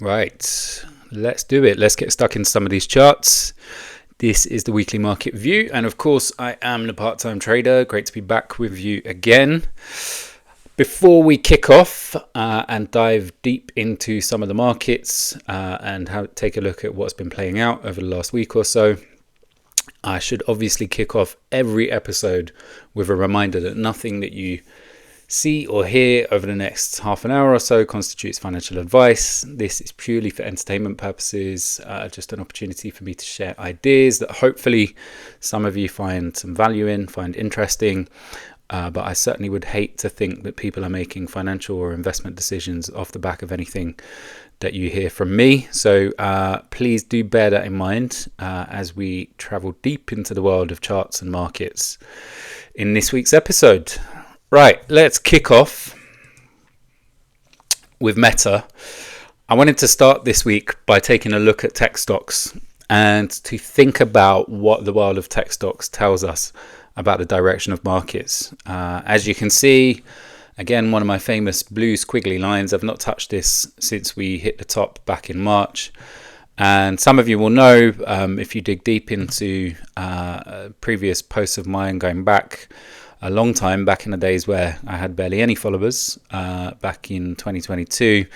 Right, let's do it. Let's get stuck in some of these charts. This is the weekly market view, and of course I am the part-time trader. Great to be back with you again. Before we kick off and dive deep into some of the markets and take a look at what's been playing out over the last week or so, I should obviously kick off every episode with a reminder that nothing that you see or hear over the next half an hour or so constitutes financial advice. This is purely for entertainment purposes, just an opportunity for me to share ideas that hopefully some of you find some value in, find interesting. But I certainly would hate to think that people are making financial or investment decisions off the back of anything that you hear from me. So please do bear that in mind as we travel deep into the world of charts and markets in this week's episode. Right, let's kick off with Meta. I wanted to start this week by taking a look at tech stocks and to think about what the world of tech stocks tells us about the direction of markets. As you can see, again, one of my famous blue squiggly lines. I've not touched this since we hit the top back in March. And some of you will know, if you dig deep into previous posts of mine going back a long time, back in the days where I had barely any followers, back in 2022,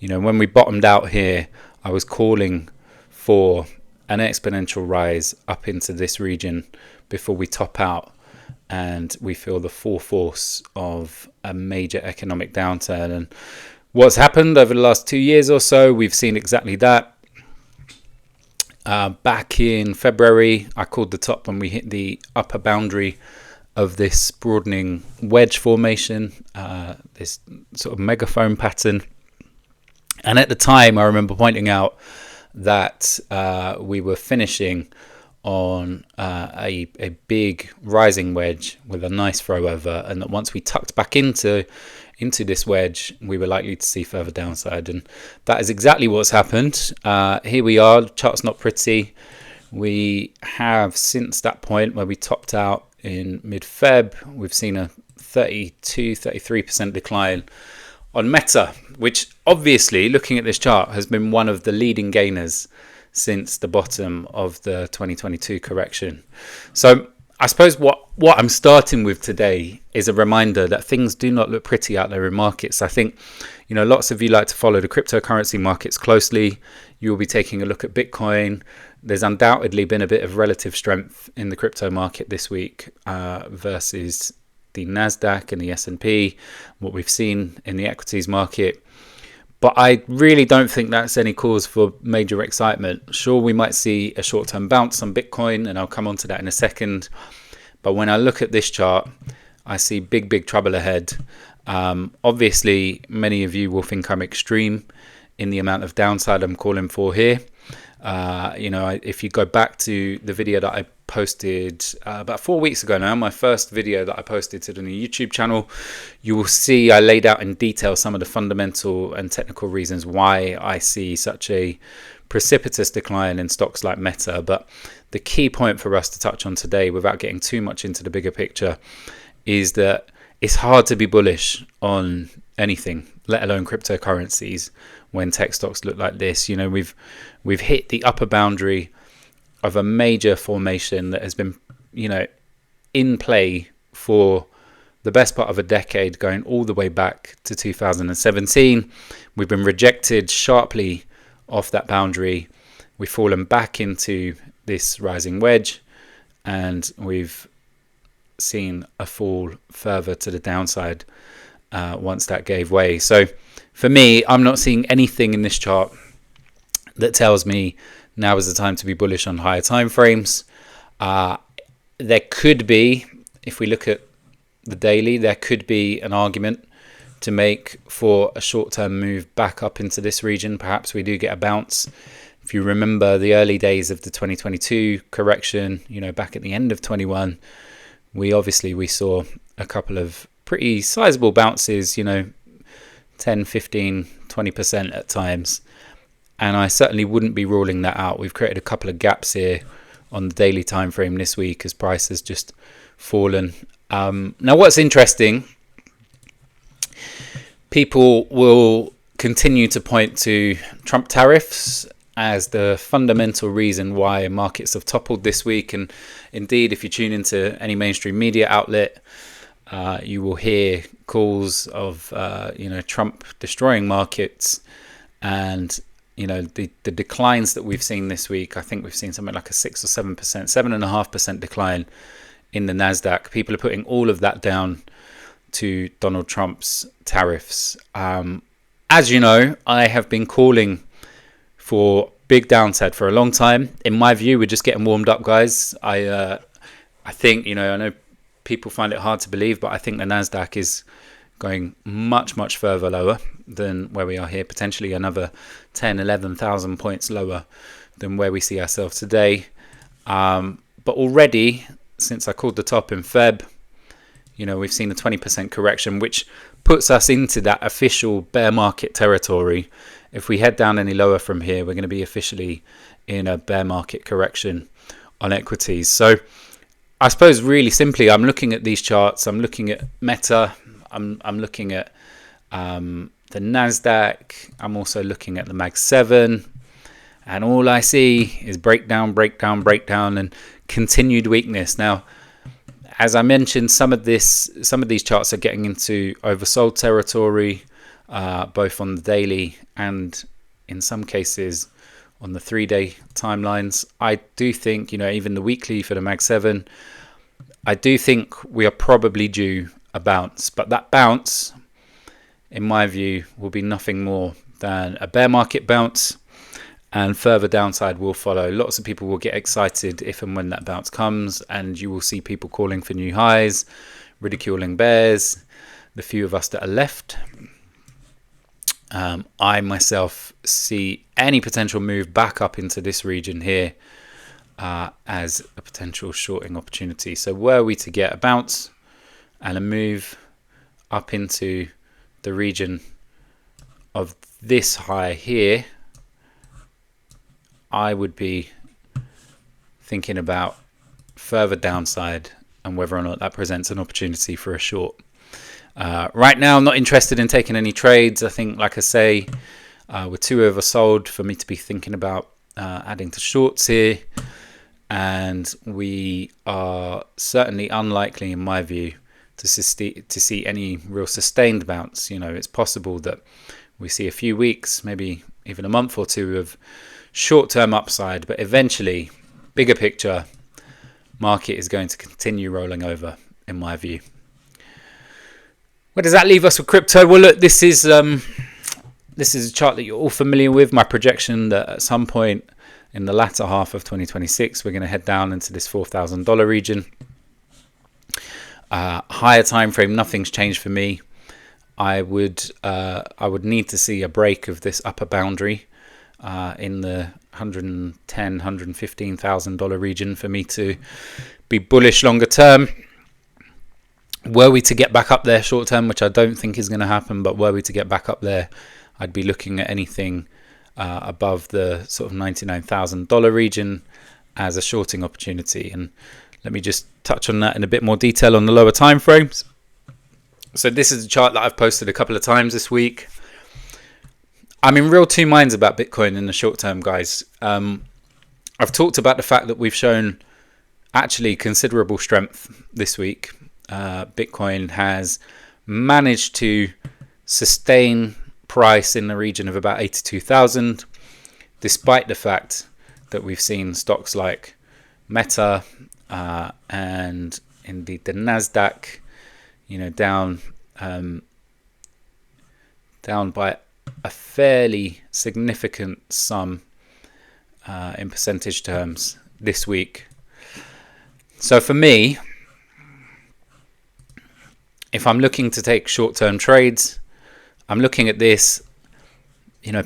when we bottomed out here, I was calling for an exponential rise up into this region before we top out and we feel the full force of a major economic downturn. And what's happened over the last 2 years or so, we've seen exactly that. Back in February, I called the top when we hit the upper boundary of this broadening wedge formation, this sort of megaphone pattern. And at the time, I remember pointing out that we were finishing on a big rising wedge with a nice throw over, and that once we tucked back into this wedge, we were likely to see further downside. And that is exactly what's happened. Here we are. The chart's not pretty. We have, since that point where we topped out in mid-Feb, we've seen a 33% decline on Meta, which obviously, looking at this chart, has been one of the leading gainers since the bottom of the 2022 correction. So I suppose what I'm starting with today is a reminder that things do not look pretty out there in markets. I think, lots of you like to follow the cryptocurrency markets closely. You will be taking a look at Bitcoin. There's undoubtedly been a bit of relative strength in the crypto market this week versus the Nasdaq and the S&P, what we've seen in the equities market. But I really don't think that's any cause for major excitement. Sure, we might see a short-term bounce on Bitcoin, and I'll come on to that in a second. But when I look at this chart, I see big trouble ahead. Obviously, many of you will think I'm extreme in the amount of downside I'm calling for here. If you go back to the video that I posted about 4 weeks ago now, my first video that I posted to the new YouTube channel, you will see I laid out in detail some of the fundamental and technical reasons why I see such a precipitous decline in stocks like Meta. But the key point for us to touch on today, without getting too much into the bigger picture, is that it's hard to be bullish on anything, let alone cryptocurrencies, when tech stocks look like this. We've hit the upper boundary of a major formation that has been, in play for the best part of a decade, going all the way back to 2017. We've been rejected sharply off that boundary. We've fallen back into this rising wedge, and we've seen a fall further to the downside once that gave way. So for me, I'm not seeing anything in this chart that tells me now is the time to be bullish on higher time frames. There could be, if we look at the daily, there could be an argument to make for a short-term move back up into this region. Perhaps we do get a bounce. If you remember the early days of the 2022 correction, back at the end of 21, we saw a couple of pretty sizable bounces, 10, 15, 20% at times. And I certainly wouldn't be ruling that out. We've created a couple of gaps here on the daily time frame this week as price has just fallen. Now, what's interesting, people will continue to point to Trump tariffs as the fundamental reason why markets have toppled this week. And indeed, if you tune into any mainstream media outlet, you will hear calls of Trump destroying markets. And the declines that we've seen this week, I think we've seen something like a 6 or 7%, 7.5% decline in the Nasdaq. People are putting all of that down to Donald Trump's tariffs. As you know, I have been calling for big downside for a long time. In my view, we're just getting warmed up, guys. I think, I know people find it hard to believe, but I think the Nasdaq is going much, much further lower than where we are here, potentially another 10, 11,000 points lower than where we see ourselves today. But already, since I called the top in Feb, we've seen a 20% correction, which puts us into that official bear market territory. If we head down any lower from here, we're going to be officially in a bear market correction on equities. So I suppose really simply, I'm looking at these charts. I'm looking at Meta. I'm looking at the Nasdaq. I'm also looking at the Mag 7. And all I see is breakdown, and continued weakness. Now, as I mentioned, some of these charts are getting into oversold territory, both on the daily and in some cases on the 3-day timelines. I do think, even the weekly for the Mag 7, I do think we are probably due a bounce. But that bounce, in my view, will be nothing more than a bear market bounce, and further downside will follow. Lots of people will get excited if and when that bounce comes, and you will see people calling for new highs, ridiculing bears, the few of us that are left. I myself see any potential move back up into this region here as a potential shorting opportunity. So were we to get a bounce and a move up into the region of this high here, I would be thinking about further downside and whether or not that presents an opportunity for a short. Right now, I'm not interested in taking any trades. I think, like I say, we're too oversold for me to be thinking about adding to shorts here. And we are certainly unlikely, in my view, to see any real sustained bounce. It's possible that we see a few weeks, maybe even a month or two of short-term upside, but eventually, bigger picture, market is going to continue rolling over, in my view. Where does that leave us with crypto? Well, look, this is a chart that you're all familiar with. My projection that at some point in the latter half of 2026, we're going to head down into this $4,000 region. Higher time frame, nothing's changed for me. I would need to see a break of this upper boundary in the $110,000, $115,000 region for me to be bullish longer term. Were we to get back up there short term, which I don't think is going to happen, but were we to get back up there, I'd be looking at anything above the sort of $99,000 region as a shorting opportunity. And let me just touch on that in a bit more detail on the lower time frames. So this is a chart that I've posted a couple of times this week. I'm in real two minds about Bitcoin in the short term, guys. I've talked about the fact that we've shown actually considerable strength this week. Bitcoin has managed to sustain price in the region of about 82,000, despite the fact that we've seen stocks like Meta and indeed the Nasdaq, down by a fairly significant sum in percentage terms this week. So for me, if I'm looking to take short-term trades, I'm looking at this.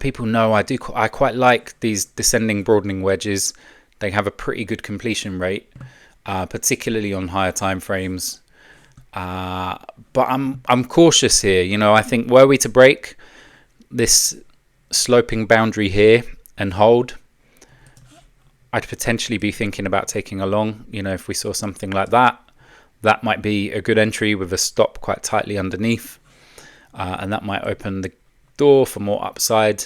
People know I quite like these descending broadening wedges. They have a pretty good completion rate, particularly on higher time frames. But I'm cautious here. I think were we to break this sloping boundary here and hold, I'd potentially be thinking about taking a long. If we saw something like that, that might be a good entry with a stop quite tightly underneath, and that might open door for more upside.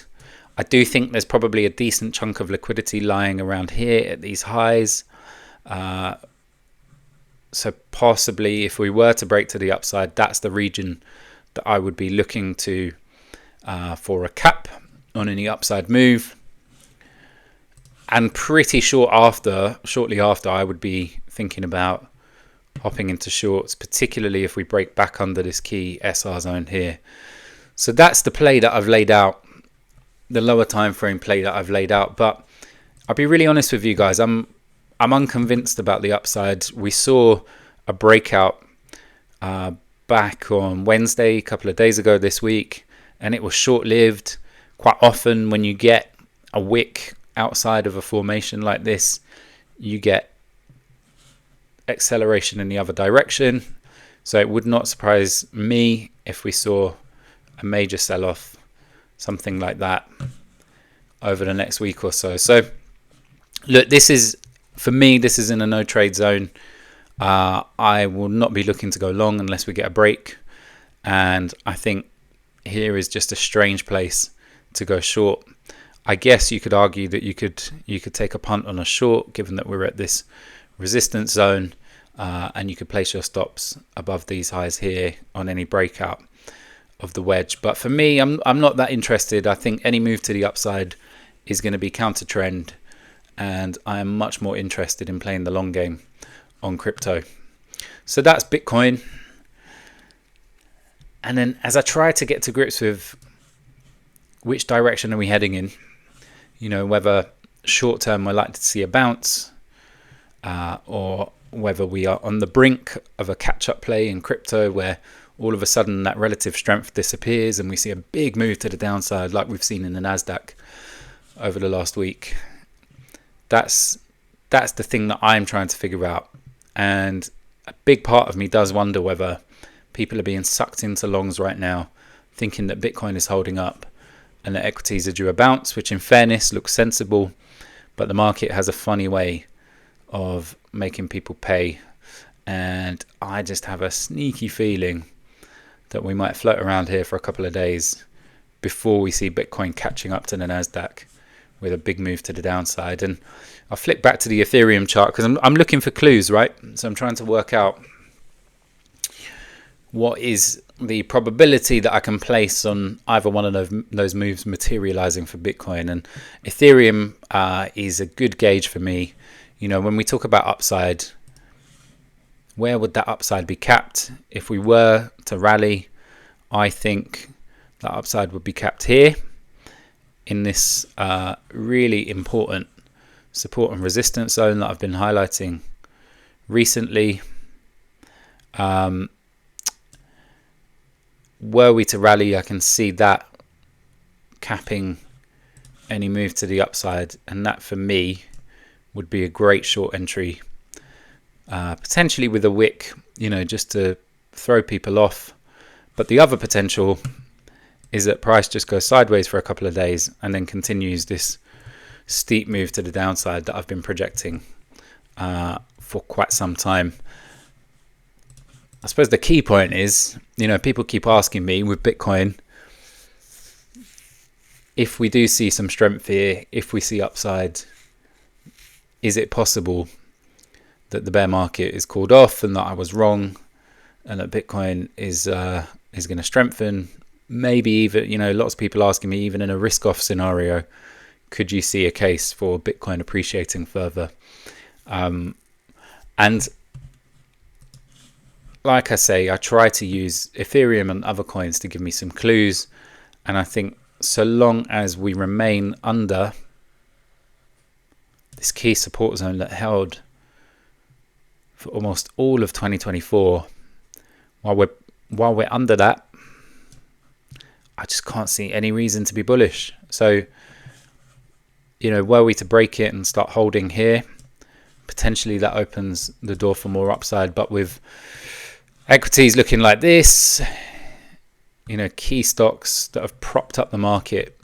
I do think there's probably a decent chunk of liquidity lying around here at these highs. So possibly if we were to break to the upside, that's the region that I would be looking to for a cap on any upside move. And pretty shortly after, I would be thinking about hopping into shorts, particularly if we break back under this key SR zone here. So that's the play that I've laid out, the lower time frame play that I've laid out. But I'll be really honest with you guys, I'm unconvinced about the upside. We saw a breakout back on Wednesday, a couple of days ago this week, and it was short-lived. Quite often when you get a wick outside of a formation like this, you get acceleration in the other direction. So it would not surprise me if we saw a major sell-off, something like that, over the next week or so. So look, this is, for me, this is in a no trade zone. I will not be looking to go long unless we get a break, and I think here is just a strange place to go short. I guess you could argue that you could take a punt on a short, given that we're at this resistance zone, and you could place your stops above these highs here on any breakout of the wedge. But for me, I'm not that interested. I think any move to the upside is going to be counter trend, and I am much more interested in playing the long game on crypto. So that's Bitcoin. And then as I try to get to grips with which direction are we heading in, you know, whether short term we're likely to see a bounce, or whether we are on the brink of a catch-up play in crypto where all of a sudden that relative strength disappears and we see a big move to the downside like we've seen in the Nasdaq over the last week. That's the thing that I'm trying to figure out. And a big part of me does wonder whether people are being sucked into longs right now, thinking that Bitcoin is holding up and that equities are due a bounce, which in fairness looks sensible, but the market has a funny way of making people pay. And I just have a sneaky feeling that we might float around here for a couple of days before we see Bitcoin catching up to the Nasdaq with a big move to the downside. And I'll flick back to the Ethereum chart because I'm looking for clues, right? So I'm trying to work out what is the probability that I can place on either one of those moves materializing for Bitcoin. And Ethereum is a good gauge for me. You know, when we talk about upside, where would that upside be capped? If we were to rally, I think that upside would be capped here in this really important support and resistance zone that I've been highlighting recently. Were we to rally, I can see that capping any move to the upside, and that for me would be a great short entry, potentially with a wick, you know, just to throw people off. But the other potential is that price just goes sideways for a couple of days and then continues this steep move to the downside that I've been projecting for quite some time. I suppose the key point is, you know, people keep asking me with Bitcoin, if we do see some strength here, if we see upside, is it possible that the bear market is called off and that I was wrong and that Bitcoin is going to strengthen? Maybe even, you know, lots of people asking me, even in a risk-off scenario, could you see a case for Bitcoin appreciating further? And like I say, I try to use Ethereum and other coins to give me some clues. And I think so long as we remain under this key support zone that held for almost all of 2024, while we're under that, I just can't see any reason to be bullish. So, you know, were we to break it and start holding here, potentially that opens the door for more upside. But with equities looking like this, you know, key stocks that have propped up the market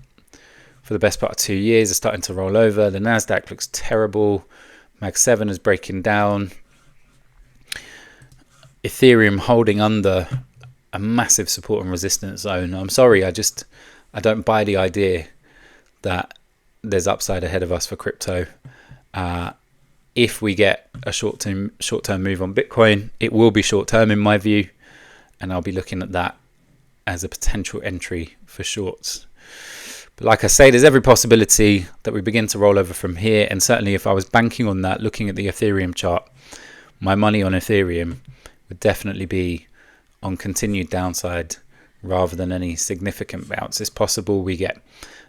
for the best part of 2 years are starting to roll over. The Nasdaq looks terrible. Mag 7 is breaking down. Ethereum holding under a massive support and resistance zone. I'm sorry, I I don't buy the idea that there's upside ahead of us for crypto. If we get a short-term move on Bitcoin, it will be short-term in my view, and I'll be looking at that as a potential entry for shorts. But like I say, there's every possibility that we begin to roll over from here, and certainly if I was banking on that, looking at the Ethereum chart, my money on Ethereum would definitely be on continued downside rather than any significant bounce. It's possible we get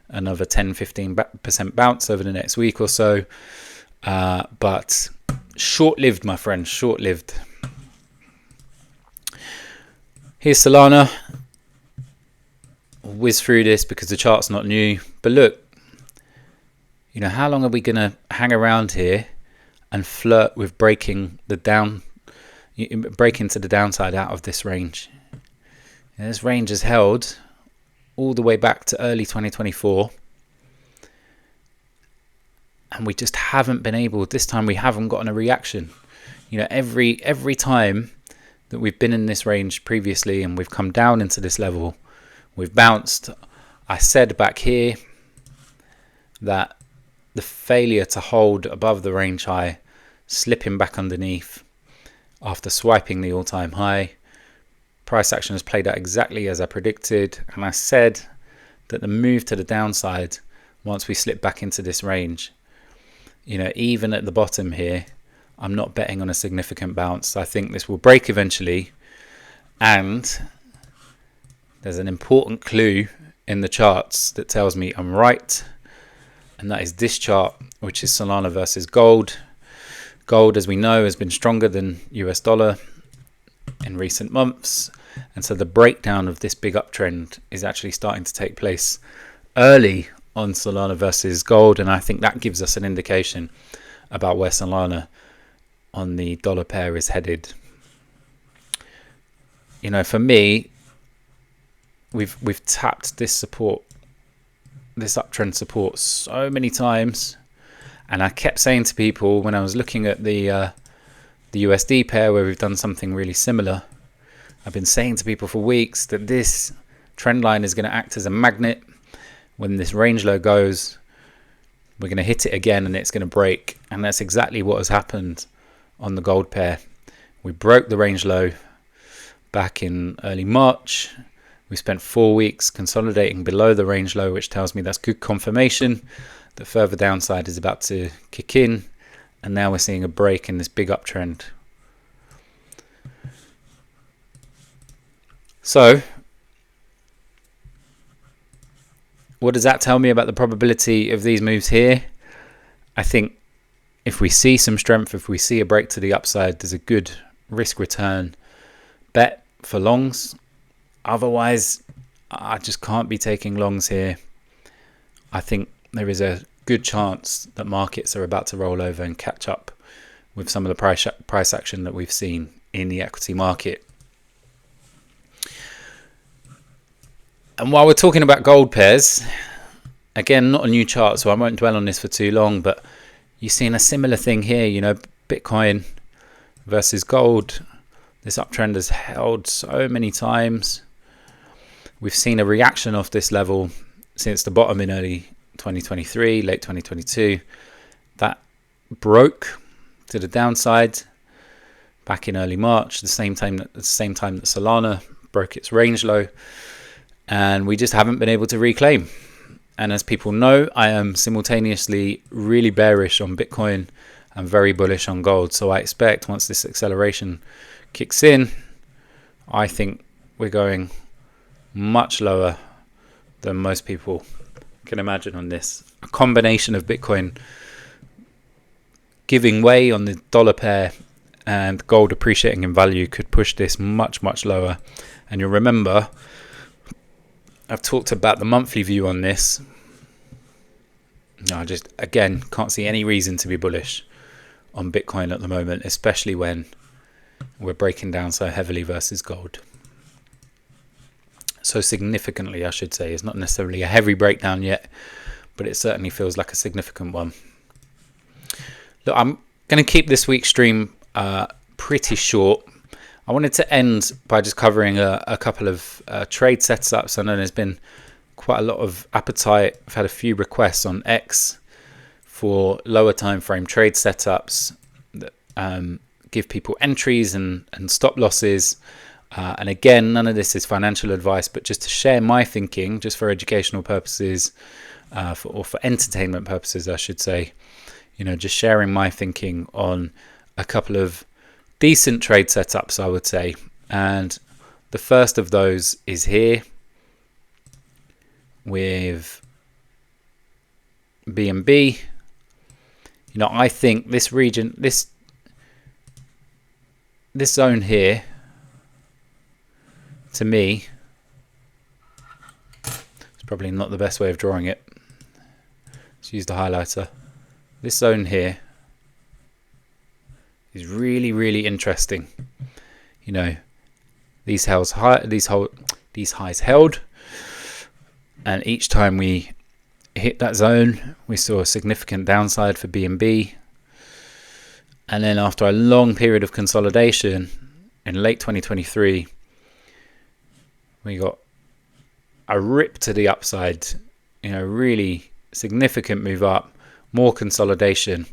another 10-15% bounce over the next week or so, but short-lived, my friend, short-lived. Here's Solana. I'll whiz through this because the chart's not new, but look, you know, how long are we going to hang around here and flirt with breaking to the downside out of this range? And this range is held all the way back to early 2024, and we just haven't been able. This time we haven't gotten a reaction. You know, every time that we've been in this range previously and we've come down into this level, we've bounced. I said back here that the failure to hold above the range high, slipping back underneath after swiping the all-time high, price action has played out exactly as I predicted, and I said that the move to the downside once we slip back into this range, you know, even at the bottom here, I'm not betting on a significant bounce. I think this will break eventually, and there's an important clue in the charts that tells me I'm right, and that is this chart, which is Solana versus gold. Gold, as we know, has been stronger than US dollar in recent months, and so the breakdown of this big uptrend is actually starting to take place early on Solana versus gold, and I think that gives us an indication about where Solana on the dollar pair is headed. You know, for me, we've tapped this support, this uptrend support, so many times, and I kept saying to people when I was looking at the USD pair where we've done something really similar, I've been saying to people for weeks that this trend line is going to act as a magnet. When this range low goes, we're going to hit it again and it's going to break, and that's exactly what has happened on the gold pair. We broke the range low back in early March. We spent 4 weeks consolidating below the range low, which tells me that's good confirmation that further downside is about to kick in, and now we're seeing a break in this big uptrend. So what does that tell me about the probability of these moves here? I think if we see some strength, if we see a break to the upside, there's a good risk return bet for longs. Otherwise, I just can't be taking longs here. I think there is a good chance that markets are about to roll over and catch up with some of the price action that we've seen in the equity market. And while we're talking about gold pairs, again, not a new chart, so I won't dwell on this for too long, but you've seen a similar thing here, you know, Bitcoin versus gold. This uptrend has held so many times. We've seen a reaction off this level since the bottom in early 2023, late 2022. That broke to the downside back in early March, the same time that Solana broke its range low. And we just haven't been able to reclaim. And as people know, I am simultaneously really bearish on Bitcoin and very bullish on gold. So I expect once this acceleration kicks in, I think we're going much lower than most people can imagine on this. A combination of Bitcoin giving way on the dollar pair and gold appreciating in value could push this much, much lower. And you'll remember, I've talked about the monthly view on this. I just, again, can't see any reason to be bullish on Bitcoin at the moment, especially when we're breaking down so heavily versus gold. So significantly, I should say. It's not necessarily a heavy breakdown yet, but it certainly feels like a significant one. Look, I'm going to keep this week's stream pretty short. I wanted to end by just covering a couple of trade setups. I know there's been quite a lot of appetite. I've had a few requests on X for lower time frame trade setups that give people entries and stop losses. And again, none of this is financial advice, but just to share my thinking, just for educational purposes, or for entertainment purposes, I should say. Just sharing my thinking on a couple of decent trade setups, I would say. And the first of those is here with BNB. I think this region, this zone here, to me, it's probably not the best way of drawing it. Let's use the highlighter. This zone here is really, really interesting. These highs held, and each time we hit that zone, we saw a significant downside for BNB. And then after a long period of consolidation in late 2023, we got a rip to the upside, really significant move up, more consolidation.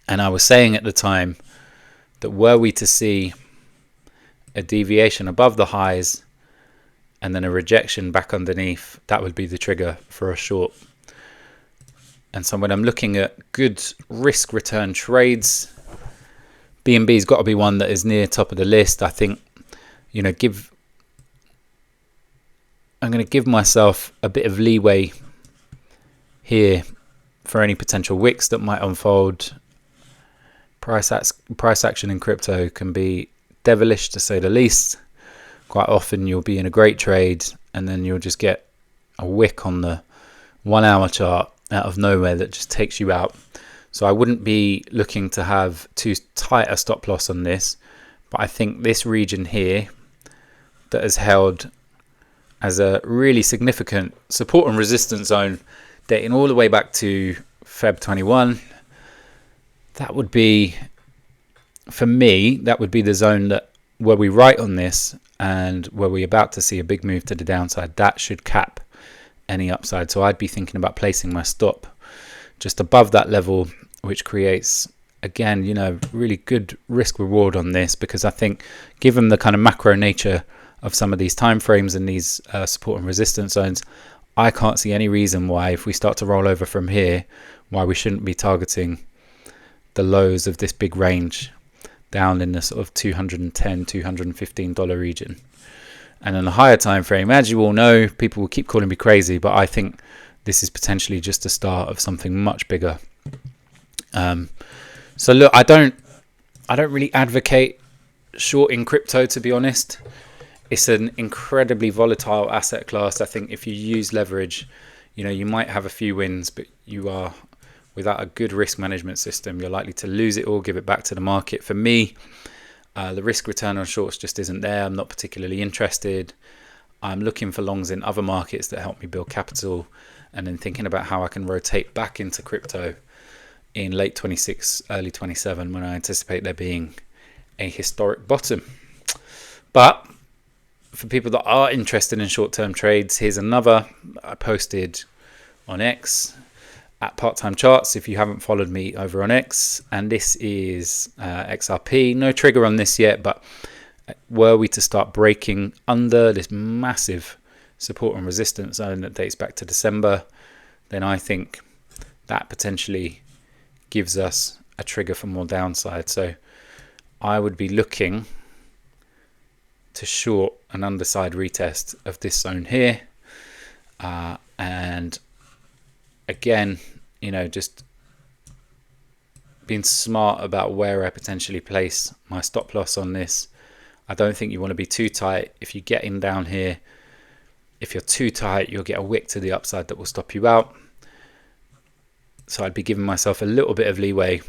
And I was saying at the time that were we to see a deviation above the highs and then a rejection back underneath, that would be the trigger for a short. And so when I'm looking at good risk return trades, BNB's got to be one that is near top of the list. I think, I'm going to give myself a bit of leeway here for any potential wicks that might unfold. Price action in crypto can be devilish, to say the least. Quite often you'll be in a great trade and then you'll just get a wick on the 1 hour chart out of nowhere that just takes you out. So I wouldn't be looking to have too tight a stop loss on this, but I think this region here that has held as a really significant support and resistance zone dating all the way back to Feb 21, that would be, for me, that would be the zone that were we right on this and were we about to see a big move to the downside, that should cap any upside. So I'd be thinking about placing my stop just above that level, which creates, again, really good risk reward on this, because I think given the kind of macro nature of some of these time frames and these support and resistance zones, I can't see any reason why, if we start to roll over from here, why we shouldn't be targeting the lows of this big range down in the sort of $210, $215 region. And in a higher time frame, as you all know, people will keep calling me crazy, but I think this is potentially just the start of something much bigger. So look, I don't really advocate shorting crypto, to be honest. It's an incredibly volatile asset class. I think if you use leverage, you might have a few wins, but you are, without a good risk management system, you're likely to lose it all, give it back to the market. For me, the risk return on shorts just isn't there. I'm not particularly interested. I'm looking for longs in other markets that help me build capital, and then thinking about how I can rotate back into crypto in late 26, early 27, when I anticipate there being a historic bottom. But for people that are interested in short-term trades, here's another I posted on X at Part-Time Charts, if you haven't followed me over on X. And this is XRP. No trigger on this yet, but were we to start breaking under this massive support and resistance zone that dates back to December, then I think that potentially gives us a trigger for more downside. So I would be looking to short an underside retest of this zone here, and again, just being smart about where I potentially place my stop loss on this. I don't think you want to be too tight. If you get in down here, if you're too tight, you'll get a wick to the upside that will stop you out. So I'd be giving myself a little bit of leeway.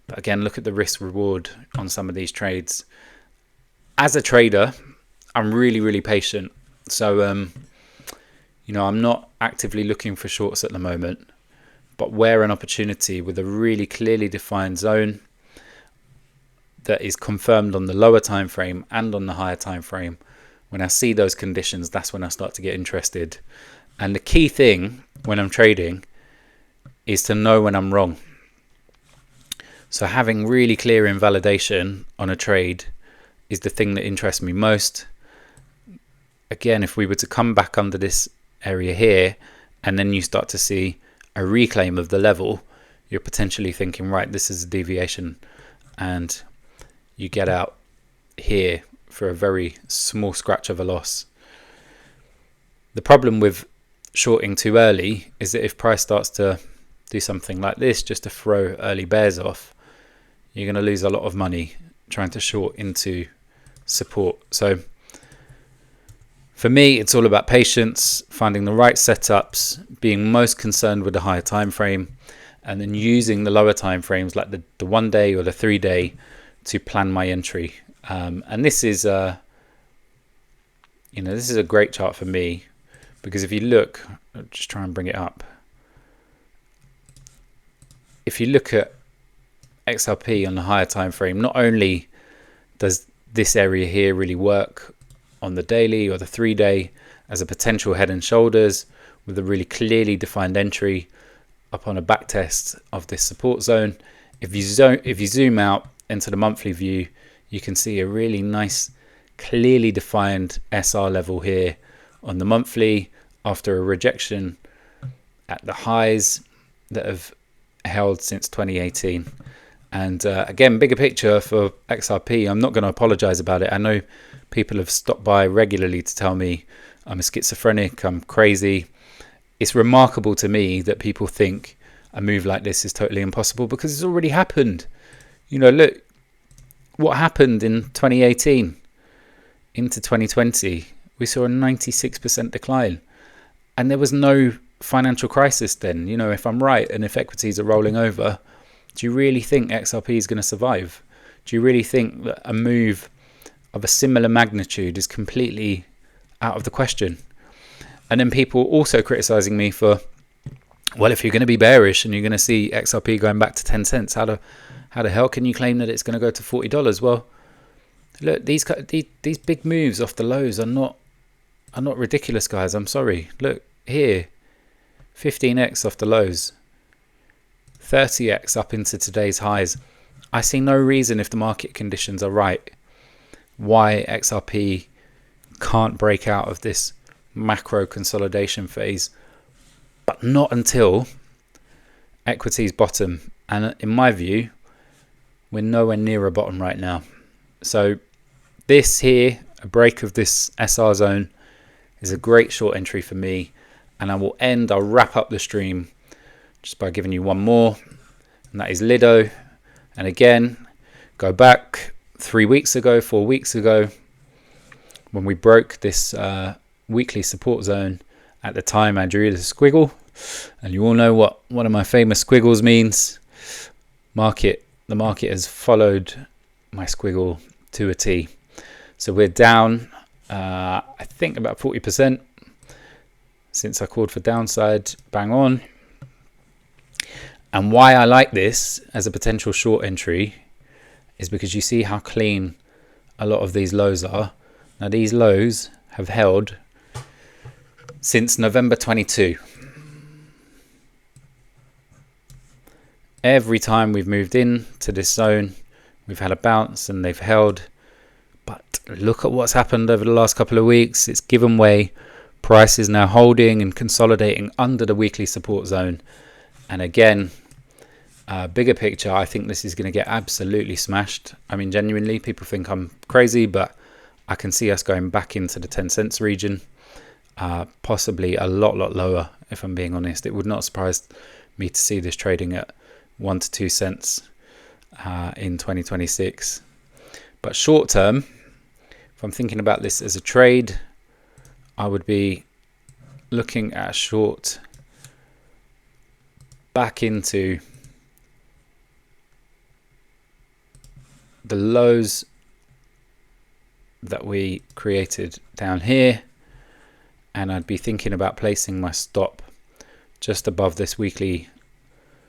But again, look at the risk reward on some of these trades. As a trader, I'm really, really patient. So, I'm not actively looking for shorts at the moment, but where an opportunity with a really clearly defined zone that is confirmed on the lower time frame and on the higher time frame, When I see those conditions, that's when I start to get interested. And the key thing when I'm trading is to know when I'm wrong. So having really clear invalidation on a trade is the thing that interests me most. Again, if we were to come back under this area here, and then you start to see a reclaim of the level, you're potentially thinking, right, this is a deviation, and you get out here for a very small scratch of a loss. The problem with shorting too early is that if price starts to do something like this, just to throw early bears off, you're going to lose a lot of money trying to short into support. So for me, it's all about patience, finding the right setups, being most concerned with the higher time frame, and then using the lower time frames like the 1 day or the 3 day to plan my entry. And this is this is a great chart for me, because if you look, I'll just try and bring it up. If you look at XRP on the higher time frame, not only does this area here really work on the daily or the 3 day as a potential head and shoulders with a really clearly defined entry up on a back test of this support zone. If you zoom out into the monthly view, you can see a really nice clearly defined SR level here on the monthly after a rejection at the highs that have held since 2018. And again, bigger picture for XRP, I'm not going to apologize about it. I know people have stopped by regularly to tell me I'm a schizophrenic, I'm crazy. It's remarkable to me that people think a move like this is totally impossible, because it's already happened. Look what happened in 2018 into 2020. We saw a 96% decline, and there was no financial crisis then. If I'm right, and if equities are rolling over, do you really think XRP is going to survive? Do you really think that a move of a similar magnitude is completely out of the question? And then people also criticizing me for, well, if you're going to be bearish and you're going to see XRP going back to 10 cents, how the hell can you claim that it's going to go to $40? Well, look, these big moves off the lows are not ridiculous, guys. I'm sorry. Look here, 15x off the lows, 30x up into today's highs. I see no reason, if the market conditions are right, why XRP can't break out of this macro consolidation phase, but not until equities bottom. And in my view, we're nowhere near a bottom right now. So this here, a break of this SR zone, is a great short entry for me. And I'll wrap up the stream just by giving you one more, and that is LDO. And again, go back 3 weeks ago, 4 weeks ago, when we broke this weekly support zone. At the time, I drew the squiggle, and you all know what one of my famous squiggles means. The market has followed my squiggle to a T. So we're down, I think, about 40% since I called for downside, bang on. And why I like this as a potential short entry is because you see how clean a lot of these lows are. Now, these lows have held since November 22. Every time we've moved in to this zone, we've had a bounce and they've held. But look at what's happened over the last couple of weeks. It's given way. Price is now holding and consolidating under the weekly support zone. And again, bigger picture, I think this is going to get absolutely smashed. I mean, genuinely, people think I'm crazy, but I can see us going back into the 10 cents region, possibly a lot lower, if I'm being honest. It would not surprise me to see this trading at 1 to 2 cents in 2026. But short term, if I'm thinking about this as a trade, I would be looking at a short back into the lows that we created down here, and I'd be thinking about placing my stop just above this weekly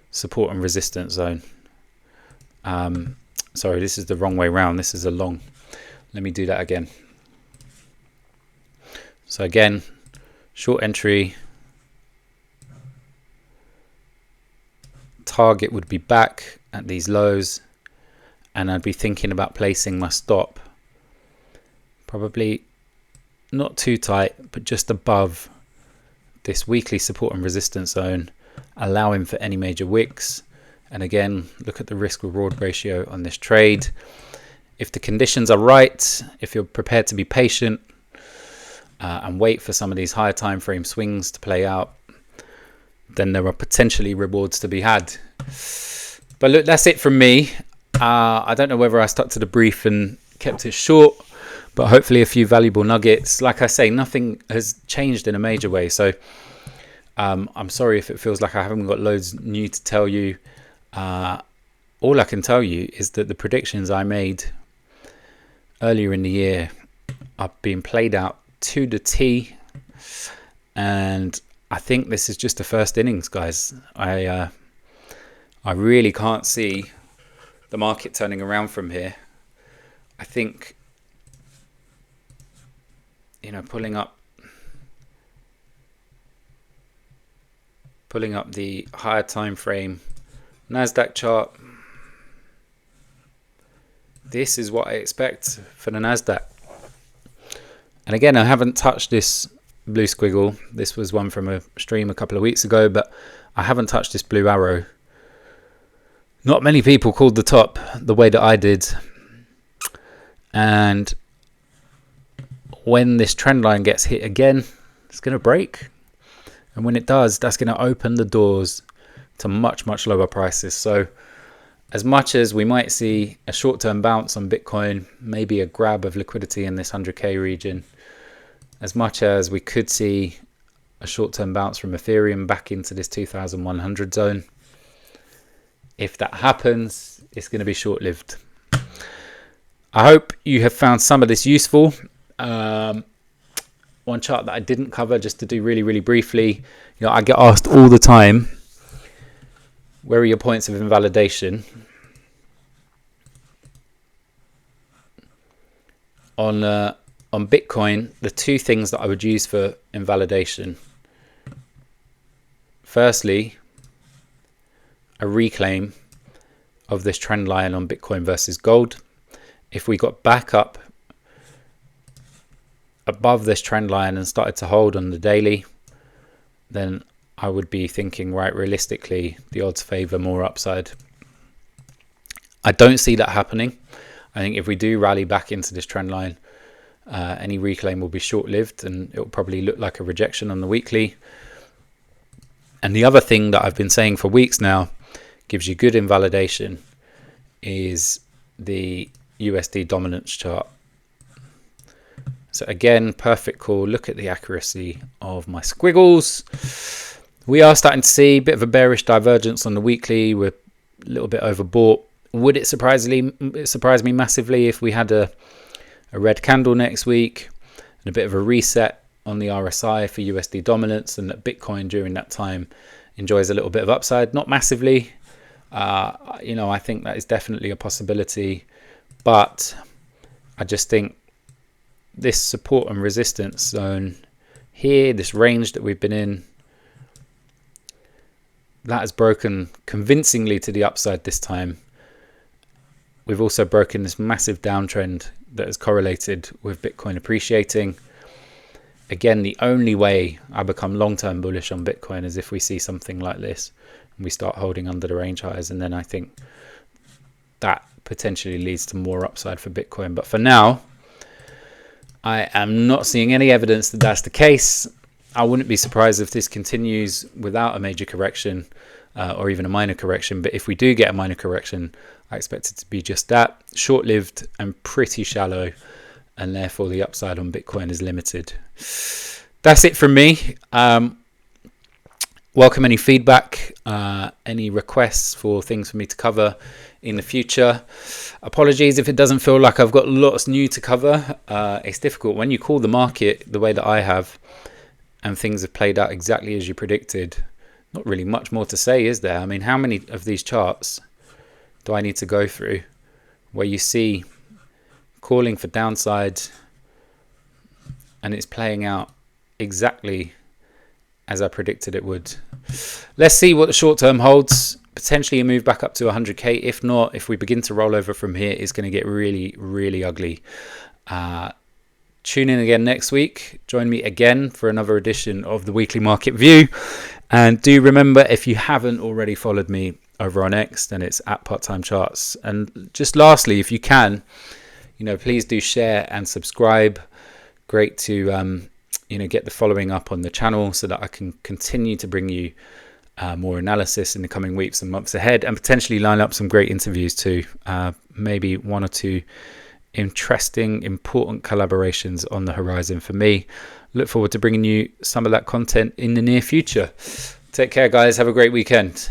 support and resistance zone. Sorry, this is the wrong way round. This is a long. Let me do that again. So again, short entry, target would be back at these lows, and I'd be thinking about placing my stop probably not too tight, but just above this weekly support and resistance zone, allowing for any major wicks. And again, look at the risk reward ratio on this trade. If the conditions are right, if you're prepared to be patient and wait for some of these higher time frame swings to play out, then there are potentially rewards to be had. But look, that's it from me. I don't know whether I stuck to the brief and kept it short, but hopefully a few valuable nuggets. Like I say, nothing has changed in a major way. So I'm sorry if it feels like I haven't got loads new to tell you. All I can tell you is that the predictions I made earlier in the year are being played out to the T. And I think this is just the first innings, guys. I really can't see the market turning around from here. I think, you know, pulling up the higher time frame Nasdaq chart, this is what I expect for the Nasdaq. And again, I haven't touched this blue squiggle. This was one from a stream a couple of weeks ago, but I haven't touched this blue arrow. Not many people called the top the way that I did. And when this trend line gets hit again, it's going to break. And when it does, that's going to open the doors to much, much lower prices. So as much as we might see a short-term bounce on Bitcoin, maybe a grab of liquidity in this 100K region, as much as we could see a short-term bounce from Ethereum back into this 2,100 zone, if that happens, it's going to be short-lived. I hope you have found some of this useful. One chart that I didn't cover, just to do really, really briefly, you know, I get asked all the time, where are your points of invalidation? On Bitcoin, the two things that I would use for invalidation. Firstly, a reclaim of this trend line on Bitcoin versus gold. If we got back up above this trend line and started to hold on the daily, then I would be thinking, right, realistically, the odds favor more upside. I don't see that happening. I think if we do rally back into this trend line, any reclaim will be short-lived and it will probably look like a rejection on the weekly. And the other thing that I've been saying for weeks now gives you good invalidation is the USD dominance chart. So again, perfect call. Look at the accuracy of my squiggles. We are starting to see a bit of a bearish divergence on the weekly. We're a little bit overbought. Would it surprise me massively if we had a red candle next week and a bit of a reset on the RSI for USD dominance, and that Bitcoin during that time enjoys a little bit of upside? Not massively. You know, I think that is definitely a possibility, but I just think this support and resistance zone here, this range that we've been in, that has broken convincingly to the upside this time. We've also broken this massive downtrend that has correlated with Bitcoin appreciating. Again, the only way I become long-term bullish on Bitcoin is if we see something like this and we start holding under the range highs, and then I think that potentially leads to more upside for Bitcoin. But for now, I am not seeing any evidence that that's the case. I wouldn't be surprised if this continues without a major correction or even a minor correction. But if we do get a minor correction, I expect it to be just that, short-lived and pretty shallow, and therefore the upside on Bitcoin is limited. That's it from me. Welcome any feedback, any requests for things for me to cover in the future. Apologies if it doesn't feel like I've got lots new to cover. It's difficult when you call the market the way that I have and things have played out exactly as you predicted. Not really much more to say, is there? I mean, how many of these charts do I need to go through where you see calling for downside and it's playing out exactly as I predicted it would. Let's see what the short term holds. Potentially a move back up to 100k. If not, if we begin to roll over from here, it's going to get really, really ugly. Tune in again next week. Join me again for another edition of the Weekly Market View. And do remember, if you haven't already followed me over on X, then it's at Part-Time Charts. And just lastly, if you can, please do share and subscribe. Great to get the following up on the channel so that I can continue to bring you more analysis in the coming weeks and months ahead, and potentially line up some great interviews too. Maybe one or two interesting, important collaborations on the horizon for me. Look forward to bringing you some of that content in the near future. Take care, guys. Have a great weekend.